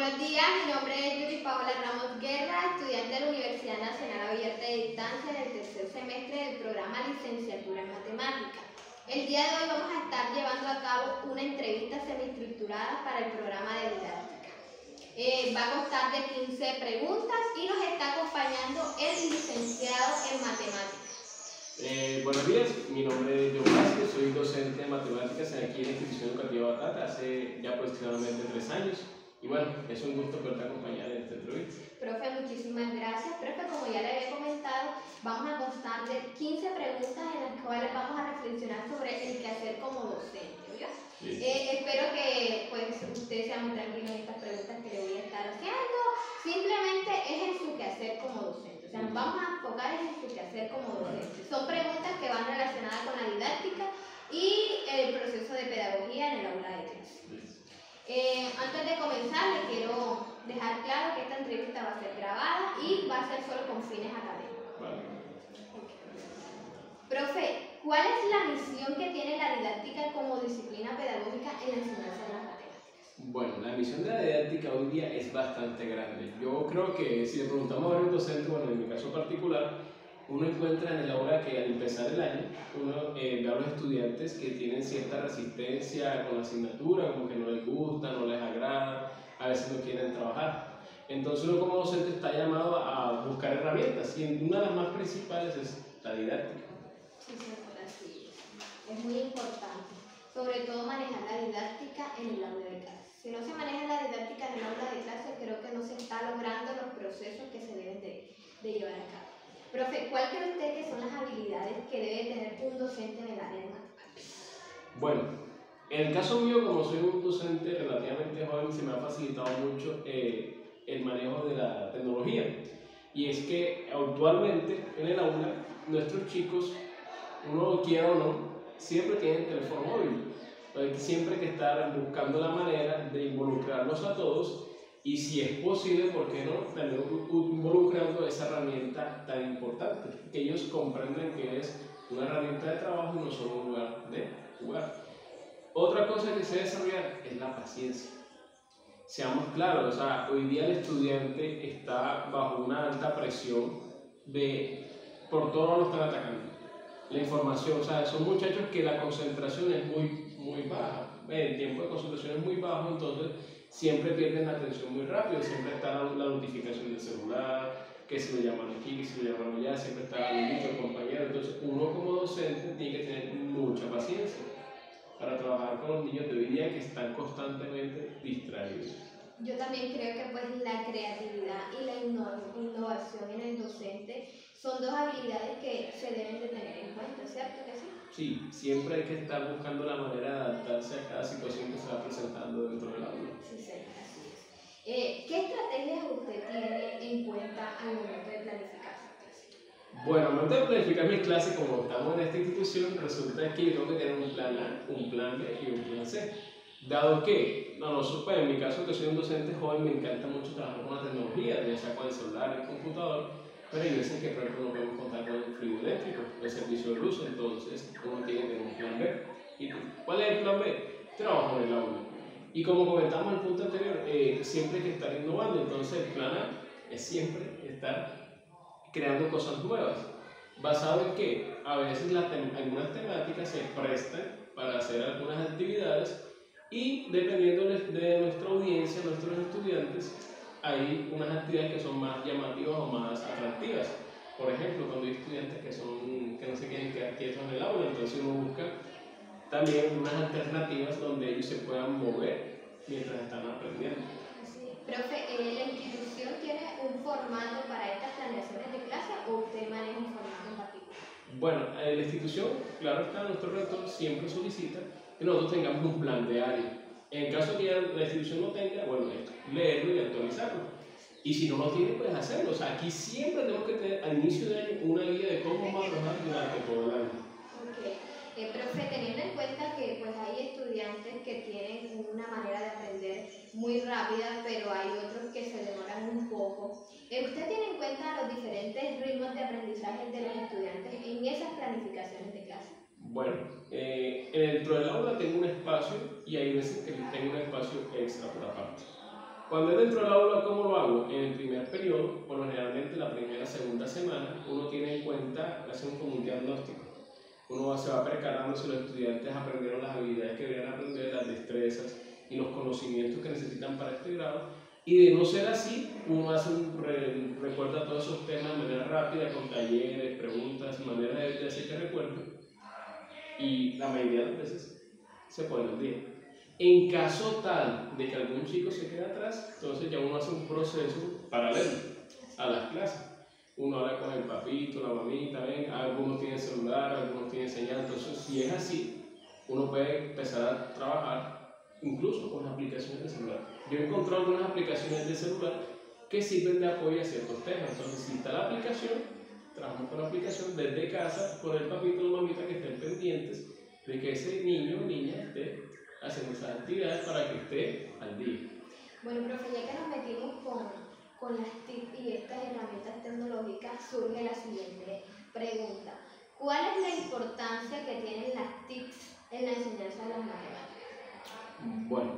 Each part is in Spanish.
Buenos días, mi nombre es Yuri Paola Ramos Guerra, estudiante de la Universidad Nacional Abierta de Distancia en el tercer semestre del programa Licenciatura en Matemática. El día de hoy vamos a estar llevando a cabo una entrevista semiestructurada para el programa de didáctica. Va a constar de 15 preguntas y nos está acompañando el licenciado en Matemáticas. Buenos días, mi nombre es John Vázquez, soy docente de matemáticas aquí en la institución educativa Batata hace ya aproximadamente 3 años. Y bueno, es un gusto poderte acompañar en esta entrevista. Profe, muchísimas gracias. Profe, como ya le había comentado, vamos a constar de 15 preguntas en las cuales vamos a reflexionar sobre el quehacer como docente, ¿oiga? Sí. Espero que pues, usted sea muy tranquilo en estas preguntas que le voy a estar haciendo. Simplemente es en su quehacer como docente. O sea, nos vamos a enfocar en su quehacer como docente. Son preguntas que van relacionadas con la didáctica y el proceso de pedagogía en el aula de clase. Antes de comenzar, les quiero dejar claro que esta entrevista va a ser grabada y va a ser solo con fines académicos. Vale. Okay. Profe, ¿cuál es la misión que tiene la didáctica como disciplina pedagógica en la enseñanza de las matemáticas? Bueno, la misión de la didáctica hoy día es bastante grande. Yo creo que si le preguntamos a un docente, bueno, en mi caso particular, uno encuentra en el aula que al empezar el año, uno ve a los estudiantes que tienen cierta resistencia con la asignatura, como que no les gusta, no les agrada, a veces no quieren trabajar. Entonces uno como docente está llamado a buscar herramientas y una de las más principales es la didáctica. Sí, señora, sí. Es muy importante, sobre todo manejar la didáctica en el aula de clase. Si no se maneja la didáctica en el aula de clase, creo que no se está logrando los procesos que se deben de llevar a cabo. Profe, ¿cuál cree usted que son las habilidades que debe tener un docente en el área de matemáticas? Bueno, en el caso mío, como soy un docente relativamente joven, se me ha facilitado mucho el manejo de la tecnología. Y es que actualmente en el aula, nuestros chicos, uno lo quiera o no, siempre tienen teléfono móvil. Hay siempre que estar buscando la manera de involucrarlos a todos. Y si es posible, ¿por qué no? También involucrando esa herramienta tan importante, que ellos comprendan que es una herramienta de trabajo y no solo un lugar de jugar. Otra cosa que se debe desarrollar es la paciencia. Seamos claros, o sea, hoy día el estudiante está bajo una alta presión por todo lo están atacando. La información, o sea, son muchachos que la concentración es muy baja, el tiempo de concentración es muy bajo, entonces siempre pierden la atención muy rápido, siempre está la notificación del celular, que si lo llaman aquí, que si lo llaman allá, siempre está el compañero. Entonces uno como docente tiene que tener mucha paciencia para trabajar con los niños de hoy día que están constantemente distraídos. Yo también creo que pues la creatividad y la innovación en el docente son dos habilidades que se deben de tener en cuenta, ¿cierto que sí? Sí, siempre hay que estar buscando la manera de adaptarse a cada situación que se va presentando dentro del aula. Sí, señor, así es. ¿Qué estrategias usted tiene en cuenta al momento de planificar su clase? Bueno, al momento de planificar mi clase, como estamos en esta institución, resulta que yo tengo que tener un plan A, un plan B y un plan C. Dado que, pues en mi caso que soy un docente joven, me encanta mucho trabajar con la tecnología, ya sea con el celular, el computador, pero hay veces que por ejemplo no podemos contar con el fluido eléctrico, el servicio de luz, entonces uno tiene que tener un plan B. ¿Y cuál es el plan B? Trabajo en el aula. Y como comentamos en el punto anterior, siempre hay que estar innovando, entonces el plan A es siempre estar creando cosas nuevas. ¿Basado en que a veces algunas temáticas se prestan para hacer algunas actividades y dependiendo de nuestra audiencia, nuestros estudiantes, hay unas actividades que son más llamativas o más atractivas. Por ejemplo, cuando hay estudiantes que no se quieren quedar quietos en el aula, entonces uno busca también unas alternativas donde ellos se puedan mover mientras están aprendiendo. Sí. Profe, ¿la institución tiene un formato para estas planeaciones de clase o usted maneja un formato en particular? Bueno, la institución, claro está, nuestro rector siempre solicita que nosotros tengamos un plan de área. En el caso que la institución no tenga, bueno, es leerlo y actualizarlo. Y si no lo tiene, pues hacerlo. O sea, aquí siempre tenemos que tener al inicio de año una guía de cómo vamos a trabajar durante todo el año. Ok. Profe, teniendo en cuenta que pues, hay estudiantes que tienen una manera de aprender muy rápida, pero hay otros que se demoran un poco. ¿Usted tiene en cuenta los diferentes ritmos de aprendizaje de los estudiantes en esas planificaciones de clase? Bueno, dentro del aula tengo un espacio y hay veces que tengo un espacio extra por aparte. Cuando es dentro del aula, ¿cómo lo hago? En el primer periodo, bueno, generalmente la primera, segunda semana, uno tiene en cuenta, hace como un diagnóstico. Uno se va preparando si los estudiantes aprendieron las habilidades que deberían aprender, las destrezas y los conocimientos que necesitan para este grado. Y de no ser así, uno hace recuerda todos esos temas de manera rápida, con talleres, preguntas, maneras de hacer que recuerden. Y la mayoría de las veces se pone al día. En caso tal de que algún chico se quede atrás, entonces ya uno hace un proceso paralelo a las clases. Uno habla con el papito, la mamita, ven, algunos tienen celular, algunos tienen señal. Entonces, si es así, uno puede empezar a trabajar incluso con aplicaciones de celular. Yo he encontrado algunas aplicaciones de celular que sirven de apoyo a ciertos temas. Entonces, si está la aplicación, trabajamos con la aplicación desde casa, con el papito o la mamita que estén pendientes de que ese niño o niña esté haciendo esas actividades para que esté al día. Bueno, profe, ya que nos metimos con las TIC y estas herramientas tecnológicas, surge la siguiente pregunta. ¿Cuál es la importancia que tienen las TIC en la enseñanza de las matemáticas? Bueno,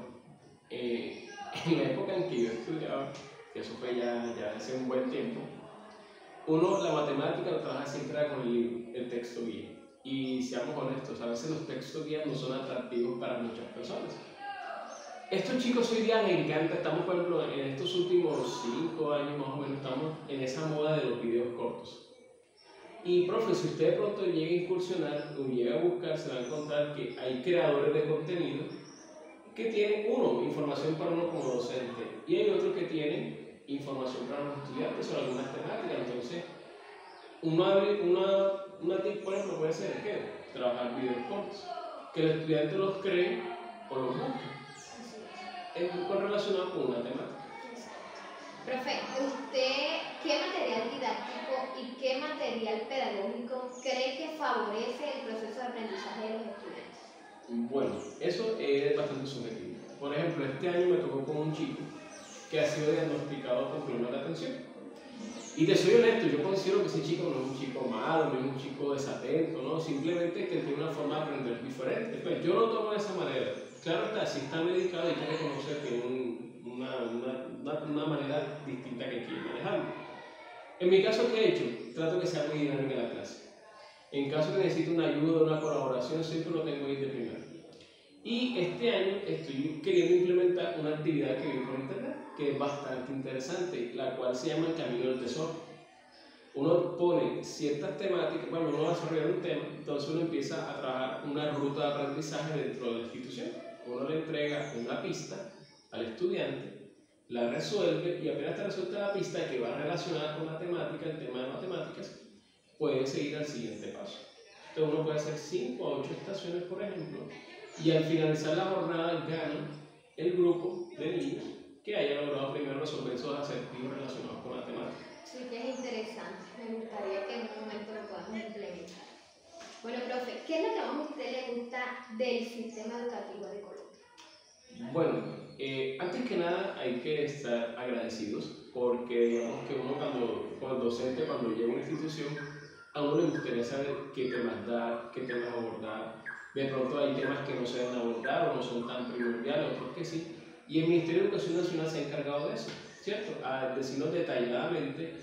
en la época en que yo estudiaba, que eso fue ya hace un buen tiempo, uno la matemática lo trabaja siempre con el libro, el texto guía. Y seamos honestos, a veces los textos guías no son atractivos para muchas personas. Estos chicos hoy día me encanta, estamos por ejemplo en estos últimos 5 años más o menos, estamos en esa moda de los videos cortos. Y profe, si usted de pronto llega a incursionar o llega a buscar, se va a encontrar que hay creadores de contenido que tienen, uno, información para uno como docente, y hay otros que tienen información para los estudiantes sobre algunas temáticas. Entonces, una tip, por ejemplo, puede ser que trabajar videos cortos, que el estudiante los cree o los busque relacionado con una temática. Profe, ¿usted qué material didáctico y qué material pedagógico cree que favorece el proceso de aprendizaje de los estudiantes? Bueno, eso es bastante subjetivo. Por ejemplo, este año me tocó con un chico que ha sido diagnosticado con problemas de atención. Y te soy honesto, yo considero que ese chico no es un chico malo, no es un chico desatento, ¿no? Simplemente que tiene una forma de aprender diferente. Pues yo lo tomo de esa manera. Claro está, si está medicado hay que reconocer que tiene una manera distinta que quiere manejarlo. En mi caso, ¿qué he hecho? Trato que sea muy dinámica la clase. En caso que necesite una ayuda, una colaboración, siempre lo tengo ahí de primero. Y este año estoy queriendo implementar una actividad que vi por internet, que es bastante interesante, la cual se llama el Camino del Tesoro. Uno pone ciertas temáticas, bueno, uno va a desarrollar un tema, entonces uno empieza a trabajar una ruta de aprendizaje dentro de la institución. Uno le entrega una pista al estudiante, la resuelve y apenas está resuelta la pista que va relacionada con la temática, el tema de matemáticas, puede seguir al siguiente paso. Entonces uno puede hacer 5 a 8 estaciones, por ejemplo, y al finalizar la jornada gana el grupo de niños que haya logrado primero resolver esos acertijos relacionados con la temática. Sí, que es interesante. Me gustaría que en un momento lo podamos implementar. Bueno, profe, ¿qué es lo que más a usted le gusta del sistema educativo de Colombia? Bueno, antes que nada hay que estar agradecidos porque digamos que uno como docente cuando llega a una institución a uno le gustaría saber qué temas dar, qué temas abordar. De pronto hay temas que no se deben abordar o no son tan primordiales, otros que sí. Y el Ministerio de Educación Nacional se ha encargado de eso, ¿cierto? A decirnos detalladamente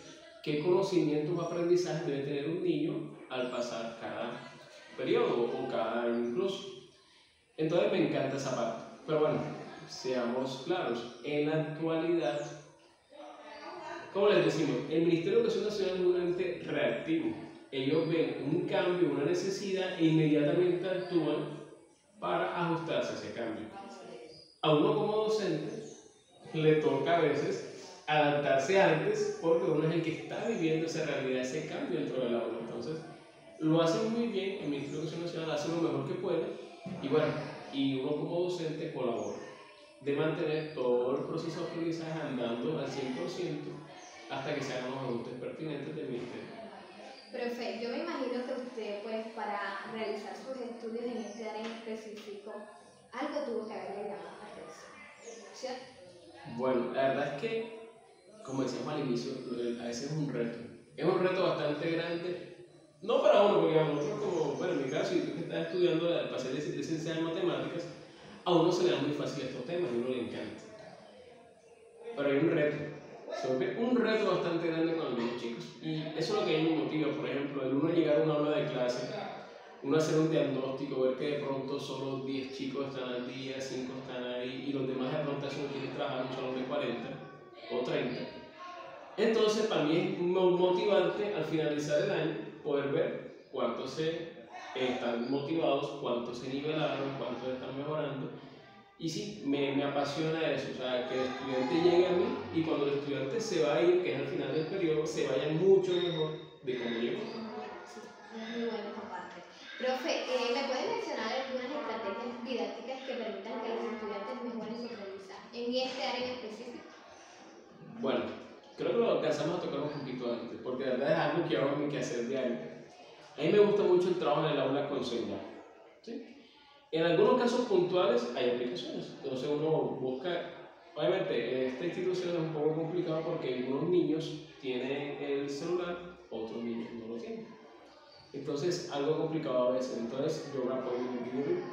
qué conocimientos o aprendizajes debe tener un niño al pasar cada periodo o cada año incluso. Entonces me encanta esa parte. Pero bueno, seamos claros, en la actualidad, ¿cómo les decimos? El Ministerio de Educación Nacional es un ente reactivo. Ellos ven un cambio, una necesidad e inmediatamente actúan para ajustarse a ese cambio. A uno como docente le toca a veces adaptarse antes porque uno es el que está viviendo esa realidad, ese cambio dentro del aula. Entonces, lo hacen muy bien, el Ministerio de Educación Nacional hace lo mejor que puede y bueno, y uno como docente colabora de mantener todo el proceso de aprendizaje andando al 100% hasta que se hagan los ajustes pertinentes del Ministerio. Profe, yo me imagino que usted, pues, para realizar sus estudios en este área en específico, algo tuvo que haberle llamado la atención, ¿cierto? Bueno, la verdad es que, como decíamos al inicio, a veces es un reto. Es un reto bastante grande, no para uno, porque a nosotros como, bueno, en mi caso, si tú que estás estudiando para ser licenciado en matemáticas, a uno se le dan muy fácil estos temas y a uno le encanta. pero hay un reto. Se vuelve un reto bastante grande con los niños chicos. Y eso es lo que a mí me motiva, por ejemplo, el uno llegar a una aula de clase, uno hacer un diagnóstico, ver que de pronto solo 10 chicos están al día, 5 están ahí, y los demás de pronto eso no quieren trabajar en un salón de 40 o 30. Entonces, para mí es motivante al finalizar el año poder ver cuántos están motivados, cuántos se nivelaron, cuántos están mejorando. Y sí, me apasiona eso, o sea, que el estudiante llegue a mí y cuando el estudiante se va a ir, que es al final del periodo, se vaya mucho mejor de cómo llegó. Sí, es muy buena esa parte. Profe, ¿me puede mencionar algunas estrategias didácticas que permitan que los estudiantes mejoren su aprendizaje en este área en específico? Bueno, creo que lo alcanzamos a tocar un poquito antes, porque de verdad es algo que hago en mi quehacer diario. A mí me gusta mucho el trabajo en el aula con celular, ¿sí? En algunos casos puntuales hay aplicaciones, entonces uno busca, obviamente en esta institución es un poco complicado porque algunos niños tienen el celular, otros niños no lo tienen. Entonces algo complicado a veces, entonces yo me apoyo en dividir.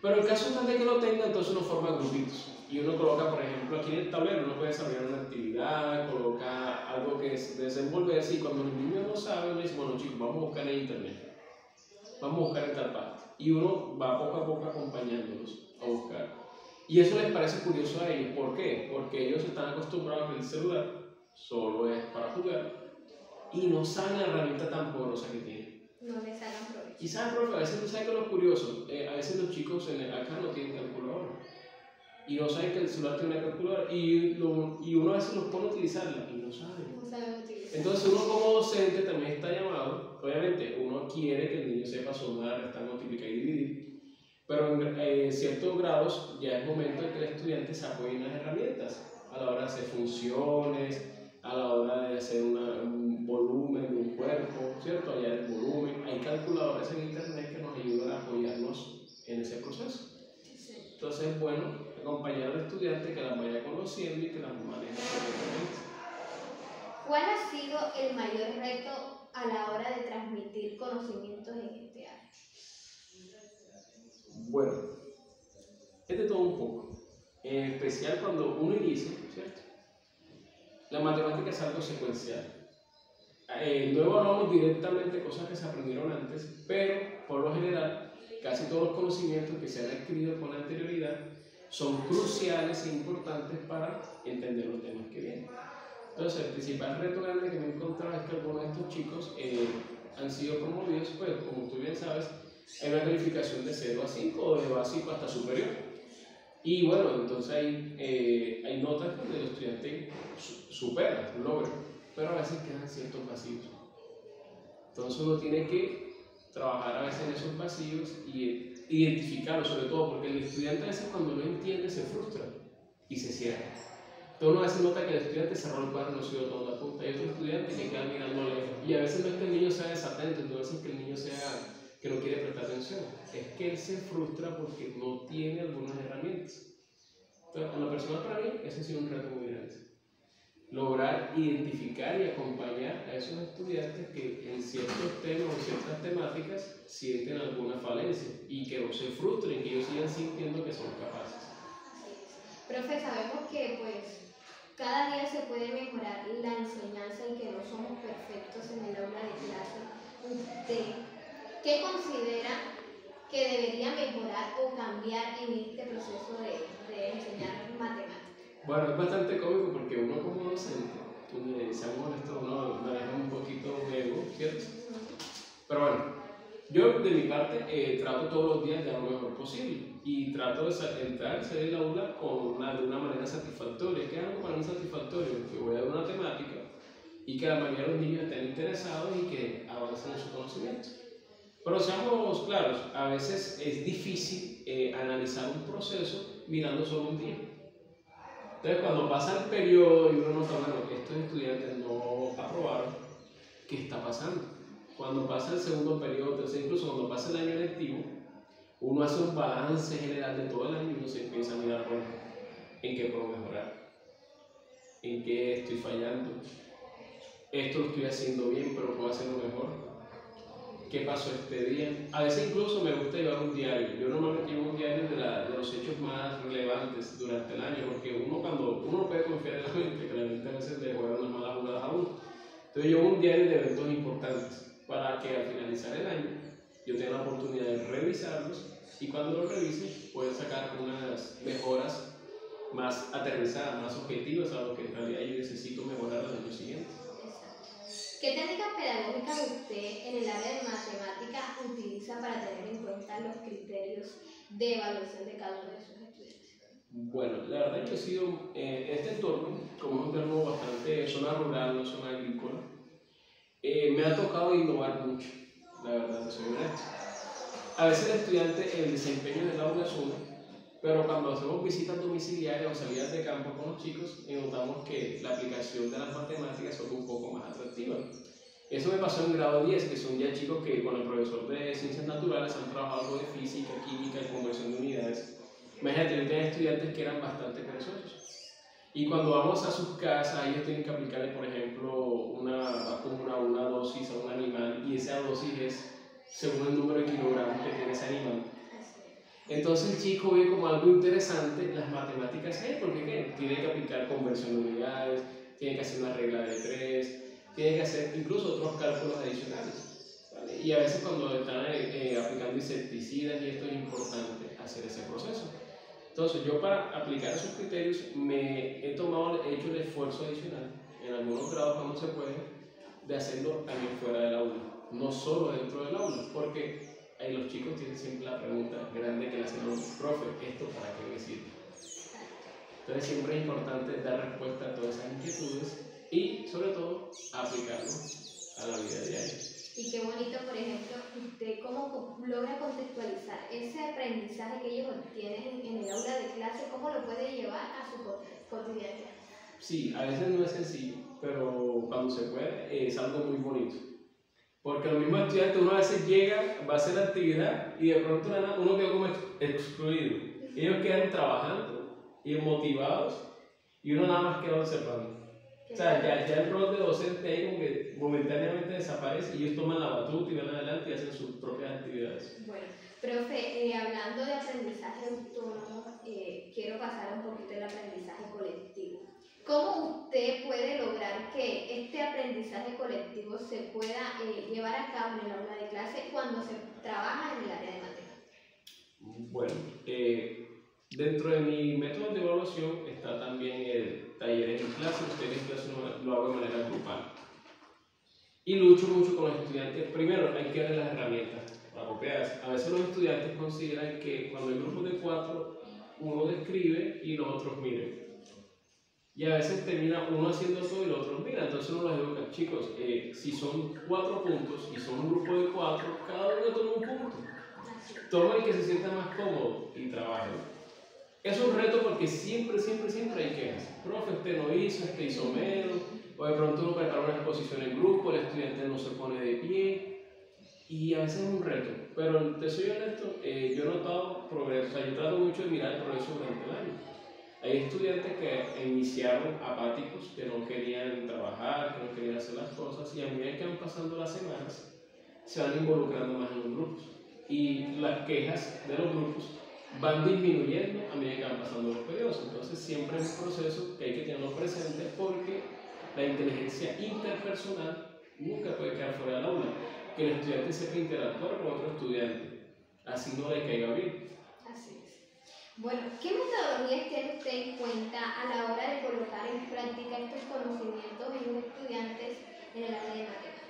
Pero en caso tal de que lo tenga, entonces uno forma grupitos y uno coloca, por ejemplo, aquí en el tablero uno puede desarrollar una actividad, coloca algo que es desenvolverse y cuando los niños no saben, uno dice, bueno chicos, vamos a buscar en internet, vamos a buscar en tal parte. Y uno va poco a poco acompañándolos a buscar. Y eso les parece curioso a ellos. ¿Por qué? Porque ellos están acostumbrados a que el celular solo es para jugar y no saben la herramienta tan poderosa que tiene. No les hagan provecho. Y saben, profe, a veces no saben que lo curioso, a veces los chicos acá no tienen calculadora. Y no saben que el celular tiene una calculadora. Y uno a veces los pone a utilizarla y no saben. No saben utilizarla. Entonces uno como docente también está llamado, obviamente uno quiere que el niño sepa sumar, restar, multiplicar y dividir, pero en ciertos grados ya es momento de que el estudiante se apoye en las herramientas, a la hora de hacer funciones, a la hora de hacer un volumen de un cuerpo, ¿cierto? Hallar el volumen, hay calculadoras en internet que nos ayudan a apoyarnos en ese proceso. Entonces es bueno acompañar al estudiante que las vaya conociendo y que las maneje correctamente. ¿Cuál ha sido el mayor reto a la hora de transmitir conocimientos en este área? Bueno, es de todo un poco, en especial cuando uno inicia, ¿cierto? La matemática es algo secuencial. No evaluamos directamente cosas que se aprendieron antes, pero por lo general, casi todos los conocimientos que se han adquirido con anterioridad son cruciales e importantes para entender los temas que vienen. Entonces, el principal reto grande que me he encontrado es que algunos de estos chicos han sido promovidos, pues, como tú bien sabes, hay una calificación de 0 a 5 o de básico hasta superior. Y bueno, entonces hay notas donde el estudiante supera, logra, pero a veces quedan ciertos vacíos. Entonces uno tiene que trabajar a veces en esos vacíos y identificarlos, sobre todo porque el estudiante a veces cuando no entiende se frustra y se cierra. Entonces uno a veces nota que el estudiante cerró el cuaderno, no siguió toda la punta, y otro estudiante que queda mirando lejos. Y a veces no es que el niño sea desatento, no es que el niño sea que no quiere prestar atención, es que él se frustra porque no tiene algunas herramientas. Entonces, en lo personal para mí, ese ha sido un reto muy grande. Lograr identificar y acompañar a esos estudiantes que en ciertos temas o ciertas temáticas sienten alguna falencia y que no se frustren, que ellos sigan sintiendo que son capaces. Profe, sabemos que pues cada día se puede mejorar la enseñanza y que no somos perfectos en el aula de clase. ¿Usted qué considera que debería mejorar o cambiar en este proceso de enseñar matemáticas? Bueno, es bastante cómico porque uno como docente, seamos honestos, uno maneja un poquito de ego, ¿cierto? Pero bueno, yo de mi parte trato todos los días de lo mejor posible y trato de entrar, salir del aula de una manera satisfactoria. ¿Qué es algo para mí satisfactorio? Que voy a dar una temática y que la mayoría de los niños estén interesados y que avancen en su conocimiento. Pero seamos claros, a veces es difícil analizar un proceso mirando solo un día. Entonces cuando pasa el periodo y uno nota, bueno, que estos estudiantes no aprobaron, ¿qué está pasando? Cuando pasa el segundo periodo, entonces incluso cuando pasa el año lectivo, uno hace un balance general de todo el año y uno se empieza a mirar, bueno, ¿en qué puedo mejorar? ¿En qué estoy fallando? Esto lo estoy haciendo bien, pero puedo hacerlo mejor. ¿Qué pasó este día? A veces incluso me gusta llevar un diario. Yo normalmente llevo un diario de los hechos más relevantes durante el año, porque uno cuando uno puede desconfiar de la mente, que la mente a veces le juega unas malas jugadas a uno. Entonces yo hago un diario de eventos importantes para que al finalizar el año yo tenga la oportunidad de revisarlos y cuando los revise pueda sacar unas mejoras más aterrizadas, más objetivas a lo que en realidad yo necesito mejorar el año siguiente. ¿Qué técnicas pedagógicas usted en el área de matemáticas utiliza para tener en cuenta los criterios de evaluación de cada uno de sus estudiantes? Bueno, la verdad yo he sido en este entorno, como es un entorno bastante zona rural, no zona agrícola, me ha tocado innovar mucho, la verdad, te soy honesto. A veces el estudiante, el desempeño del aula es uno, pero cuando hacemos visitas domiciliarias o salidas de campo con los chicos, notamos que la aplicación de las matemáticas es un poco más atractiva. Eso me pasó en grado 10, que son ya chicos que con el profesor de ciencias naturales han trabajado algo de física, química y conversión de unidades. Imagínate, yo tenía estudiantes que eran bastante perezosos. Y cuando vamos a sus casas, ellos tienen que aplicarle, por ejemplo, una vacuna, una dosis a un animal, y esa dosis es según el número de kilogramos que tiene ese animal. Entonces el chico ve como algo interesante las matemáticas ahí, porque ¿qué? Tiene que aplicar conversión de unidades, tiene que hacer una regla de 3, tiene que hacer incluso otros cálculos adicionales, ¿vale? Y a veces cuando están aplicando insecticidas, y esto es importante hacer ese proceso. Entonces yo para aplicar esos criterios he hecho el esfuerzo adicional, en algunos grados cuando se puede, de hacerlo también fuera del aula, no solo dentro del aula, porque ahí los chicos tienen siempre la pregunta grande que le hacen los profe, ¿esto para qué me sirve? Entonces siempre es importante dar respuesta a todas esas inquietudes y sobre todo aplicarlo a la vida diaria. Y qué bonito, por ejemplo, usted cómo logra contextualizar ese aprendizaje que ellos obtienen en el aula de clase, cómo lo puede llevar a su cotidianidad. Sí, a veces no es sencillo, pero cuando se puede es algo muy bonito. Porque los mismos estudiantes, uno a veces llega, va a hacer la actividad y de pronto uno queda como excluido. Ellos quedan trabajando y motivados y uno nada más queda observando. O sea, ya el rol de docente ahí como que momentáneamente desaparece y ellos toman la batuta y van adelante y hacen sus propias actividades. Bueno, profe, hablando de aprendizaje autónomo, quiero pasar un poquito al aprendizaje colectivo. ¿Cómo usted puede lograr que este aprendizaje colectivo se pueda llevar a cabo en el aula de clase cuando se trabaja en el área de matemáticas? Bueno, dentro de mi método de evaluación está también el taller en clase. Ustedes en clase lo hago de manera grupal. Y lucho mucho con los estudiantes. Primero, hay que darles las herramientas apropiadas. A veces los estudiantes consideran que cuando hay grupos de 4, uno describe y los otros miren. Y a veces termina uno haciendo todo y los otros miran. Entonces uno los educa, chicos, si son 4 puntos y son un grupo de 4, cada uno toma un punto. Toma el que se sienta más cómodo y trabaja. Es un reto porque siempre hay quejas. Profe, usted no hizo, usted hizo menos, o de pronto uno prepara una exposición en grupo, el estudiante no se pone de pie, y a veces es un reto. Pero te soy honesto, yo he notado progreso, o sea, yo trato mucho de mirar el progreso durante el año. Hay estudiantes que iniciaron apáticos, que no querían trabajar, que no querían hacer las cosas, y a medida que van pasando las semanas, se van involucrando más en los grupos. Y las quejas de los grupos van disminuyendo a medida que van pasando los periodos. Entonces siempre es un proceso que hay que tenerlo presente porque la inteligencia interpersonal nunca puede quedar fuera del aula. Que el estudiante sepa interactuar con otro estudiante, así no le caiga bien. Así es. Bueno, ¿qué metodologías tiene usted en cuenta a la hora de colocar en práctica estos conocimientos en los estudiantes en el área de matemáticas?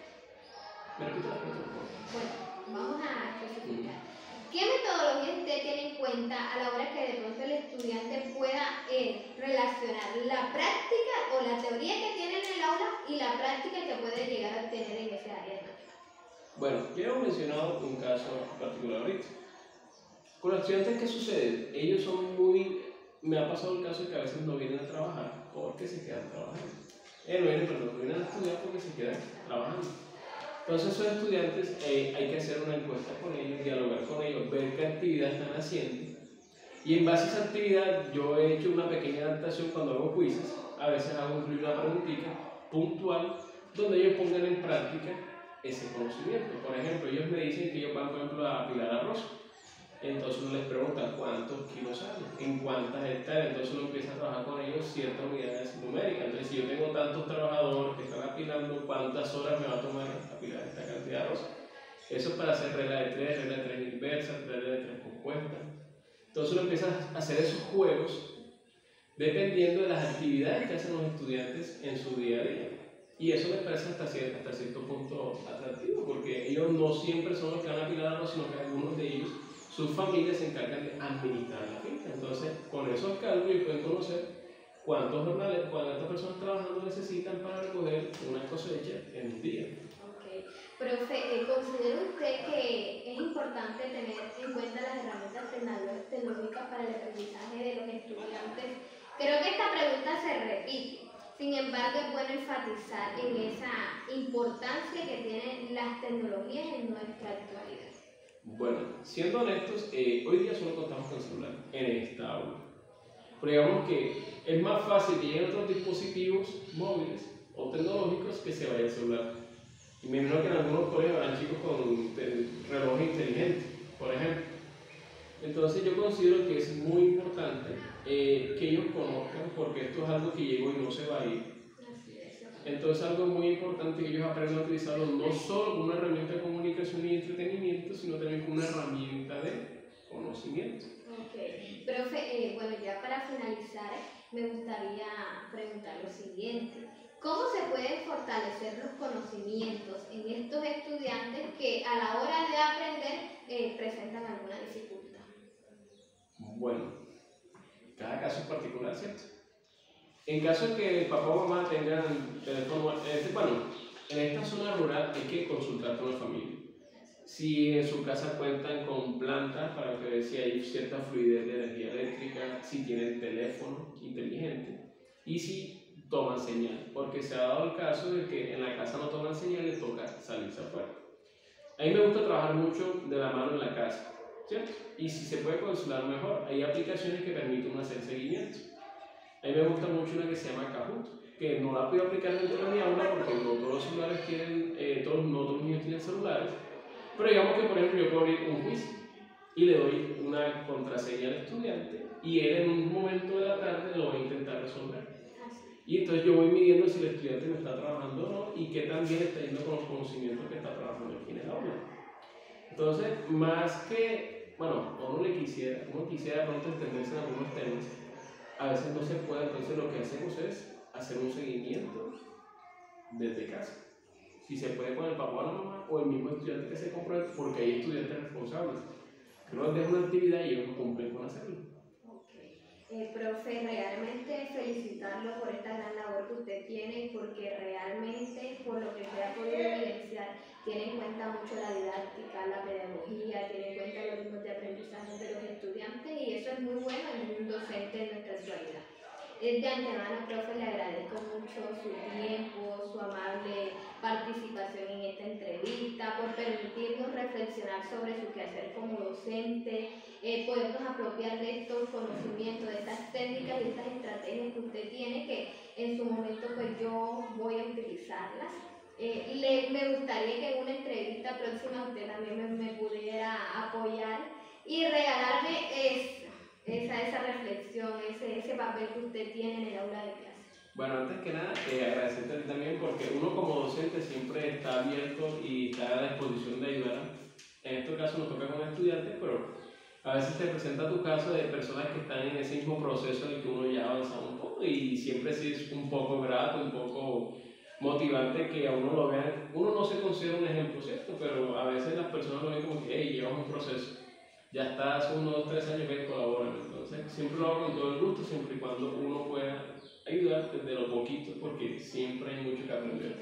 Bueno, vamos a especificar. ¿Qué metodología usted tiene en cuenta a la hora que de pronto el estudiante pueda relacionar la práctica o la teoría que tiene en el aula y la práctica que puede llegar a tener en ese área de matemáticas? Bueno, ya hemos mencionado un caso particular ahorita. Con los estudiantes, ¿qué sucede? Ellos son muy... Me ha pasado el caso de que a veces no vienen a trabajar porque se quedan trabajando. No vienen a estudiar porque se quedan trabajando. Entonces esos estudiantes hay que hacer una encuesta con ellos, dialogar con ellos, ver qué actividad están haciendo. Y en base a esa actividad yo he hecho una pequeña adaptación cuando hago quizzes. A veces hago incluir una preguntita puntual donde ellos pongan en práctica ese conocimiento. Por ejemplo, ellos me dicen que ellos van, por ejemplo, a apilar arroz. Entonces uno les pregunta cuántos kilos salen, en cuántas hectáreas, entonces uno empieza a trabajar con ellos ciertas unidades numéricas. Entonces, si yo tengo tantos trabajadores que están apilando, ¿cuántas horas me va a tomar apilar esta cantidad de rosas? Eso es para hacer regla de 3, regla de 3 inversa, regla de 3 compuesta. Entonces uno empieza a hacer esos juegos dependiendo de las actividades que hacen los estudiantes en su día a día. Y eso me parece hasta cierto punto atractivo, porque ellos no siempre son los que van a apilar arroz, sino que algunos de ellos, sus familias se encargan de administrar la finca. Entonces, con esos cálculos pueden conocer cuántas personas trabajando necesitan para recoger una cosecha en un día. Profe, ¿considera usted que es importante tener en cuenta las herramientas tecnológicas para el aprendizaje de los estudiantes? Creo que esta pregunta se repite, sin embargo es bueno enfatizar en esa importancia que tienen las tecnologías en nuestra actualidad. Bueno, siendo honestos, hoy día solo contamos con celular en esta aula. Pero digamos que es más fácil que lleguen otros dispositivos móviles o tecnológicos que se vaya el celular. Y me imagino que en algunos colegios habrán chicos con reloj inteligente, por ejemplo. Entonces yo considero que es muy importante que ellos conozcan, porque esto es algo que llegó y no se va a ir. Entonces algo muy importante que ellos aprendan a utilizarlo no solo como una herramienta de comunicación y entretenimiento, sino también como una herramienta de conocimiento. Ok, profe, bueno, ya para finalizar me gustaría preguntar lo siguiente. ¿Cómo se pueden fortalecer los conocimientos en estos estudiantes que a la hora de aprender presentan alguna dificultad? Bueno, cada caso es particular, ¿cierto? En caso de que el papá o mamá tengan teléfono, en esta zona rural hay que consultar con la familia. Si en su casa cuentan con plantas para ver si hay cierta fluidez de energía eléctrica, si tienen teléfono inteligente y si toman señal, porque se ha dado el caso de que en la casa no toman señal y les toca salirse afuera. A mí me gusta trabajar mucho de la mano en la casa, ¿cierto? Y si se puede consolar mejor, hay aplicaciones que permiten hacer seguimiento. A mí me gusta mucho una que se llama Kahoot, que no la puedo aplicar dentro de mi aula porque no todos los celulares tienen, no todos los niños tienen celulares, pero digamos que por ejemplo yo puedo abrir un quiz y le doy una contraseña al estudiante y él en un momento de la tarde lo va a intentar resolver. Y entonces yo voy midiendo si el estudiante me está trabajando o no y qué tan bien está yendo con los conocimientos que está trabajando aquí en el aula. Entonces, más que, uno quisiera pronto entenderse en algunos temas, a veces no se puede, entonces lo que hacemos es hacer un seguimiento desde casa. Si se puede con el papá o la mamá o el mismo estudiante que se compromete, porque hay estudiantes responsables que no les dejan una actividad y ellos cumplen con hacerlo. Profe, realmente felicitarlo por esta gran labor que usted tiene, porque realmente, por lo que se ha podido evidenciar, tiene en cuenta mucho la didáctica, la pedagogía, tiene en cuenta los ritmos de aprendizaje de los estudiantes y eso es muy bueno en un docente en nuestra actualidad. De antemano, profe, le agradezco mucho su tiempo, su amable participación en esta entrevista, por permitirnos reflexionar sobre su quehacer como docente, podernos apropiar de estos conocimientos, de estas técnicas y estas estrategias que usted tiene, que en su momento pues yo voy a utilizarlas. Me gustaría que en una entrevista próxima usted también me pudiera apoyar y regalarme esa reflexión, ese papel que usted tiene en el aula de clase. Bueno, antes que nada, agradecerte también porque uno como docente siempre está abierto y está a la disposición de ayudar. En este caso nos toca con estudiantes, pero a veces te presenta tu caso de personas que están en ese mismo proceso en el que uno ya ha avanzado un poco y siempre sí es un poco grato, un poco motivante que a uno lo vean. Uno no se considera un ejemplo, ¿cierto? Pero a veces las personas lo ven como que, hey, llevas un proceso. Ya está hace 1, 2, 3 años que colaboran, entonces siempre lo hago con todo el gusto, siempre y cuando uno pueda ayudar desde lo poquito, porque siempre hay mucho que aprender.